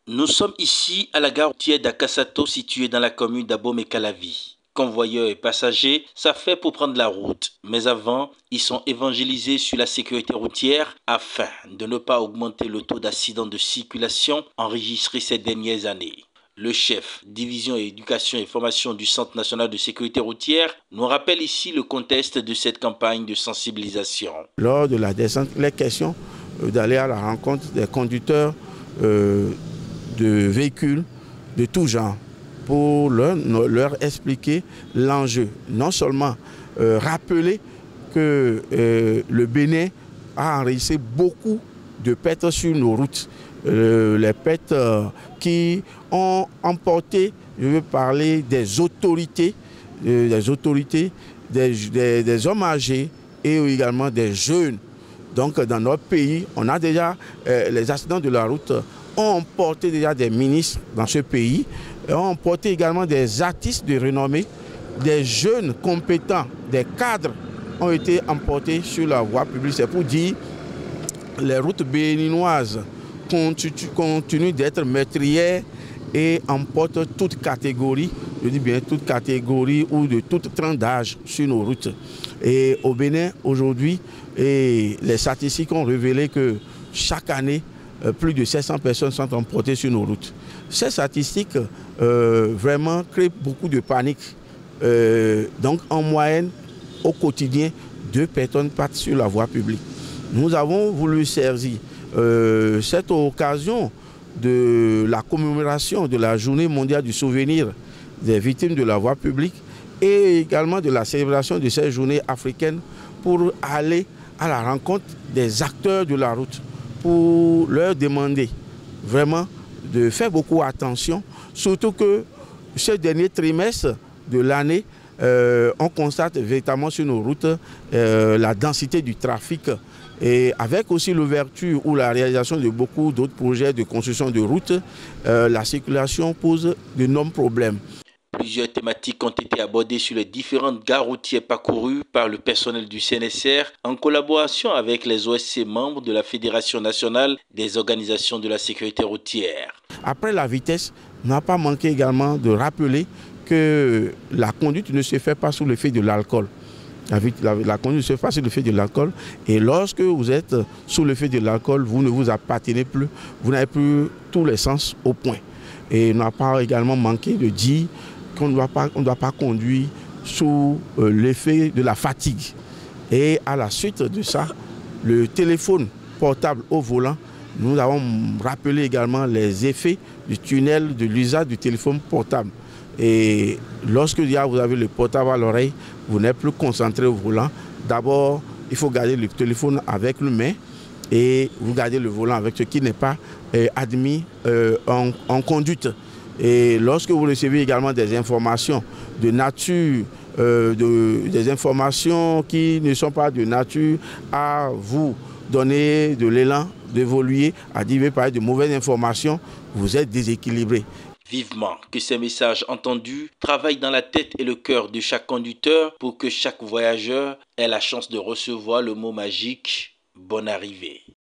Nous sommes ici à la gare routière d'Akasato, située dans la commune d'Abomey-Calavi. Convoyeurs et passagers s'affairent pour prendre la route. Mais avant, ils sont évangélisés sur la sécurité routière afin de ne pas augmenter le taux d'accidents de circulation enregistré ces dernières années. Le chef division éducation et formation du Centre national de sécurité routière nous rappelle ici le contexte de cette campagne de sensibilisation. Lors de la descente, il est question d'aller à la rencontre des conducteurs de véhicules de tout genre pour leur expliquer l'enjeu. Non seulement rappeler que le Bénin a enregistré beaucoup de pertes sur nos routes. Les pertes qui ont emporté, je veux parler des autorités, des hommes âgés et également des jeunes. Donc dans notre pays, on a déjà les accidents de la route ont emporté déjà des ministres dans ce pays, ont emporté également des artistes de renommée, des jeunes compétents, des cadres ont été emportés sur la voie publique. C'est pour dire les routes béninoises continuent d'être meurtrières et emportent toute catégorie, je dis bien toute catégorie ou de toute tranche d'âge sur nos routes. Et au Bénin, aujourd'hui, les statistiques ont révélé que chaque année, plus de 700 personnes sont emportées sur nos routes. Ces statistiques vraiment créent beaucoup de panique. Donc en moyenne, au quotidien, 2 personnes partent sur la voie publique. Nous avons voulu saisir cette occasion de la commémoration de la Journée mondiale du souvenir des victimes de la voie publique et également de la célébration de cette journée africaine pour aller à la rencontre des acteurs de la route, pour leur demander vraiment de faire beaucoup attention, surtout que ce dernier trimestre de l'année, on constate véritablement sur nos routes la densité du trafic et avec aussi l'ouverture ou la réalisation de beaucoup d'autres projets de construction de routes, la circulation pose d'énormes problèmes. Plusieurs thématiques ont été abordées sur les différentes gares routières parcourues par le personnel du CNSR en collaboration avec les OSC membres de la Fédération nationale des organisations de la sécurité routière. Après la vitesse, on n'a pas manqué également de rappeler que la conduite ne se fait pas sous l'effet de l'alcool. La conduite se fait sous l'effet de l'alcool et lorsque vous êtes sous l'effet de l'alcool, vous ne vous appartenez plus, vous n'avez plus tous les sens au point. Et on n'a pas également manqué de dire qu'on ne doit pas conduire sous l'effet de la fatigue. Et à la suite de ça, le téléphone portable au volant, nous avons rappelé également les effets du tunnel de l'usage du téléphone portable. Et lorsque vous avez le portable à l'oreille, vous n'êtes plus concentré au volant. D'abord, il faut garder le téléphone avec le main et vous gardez le volant avec ce qui n'est pas admis en conduite. Et lorsque vous recevez également des informations de nature, des informations qui ne sont pas de nature à vous donner de l'élan, d'évoluer, à dire de mauvaises informations, vous êtes déséquilibré. Vivement que ces messages entendus travaillent dans la tête et le cœur de chaque conducteur pour que chaque voyageur ait la chance de recevoir le mot magique « Bonne arrivée ».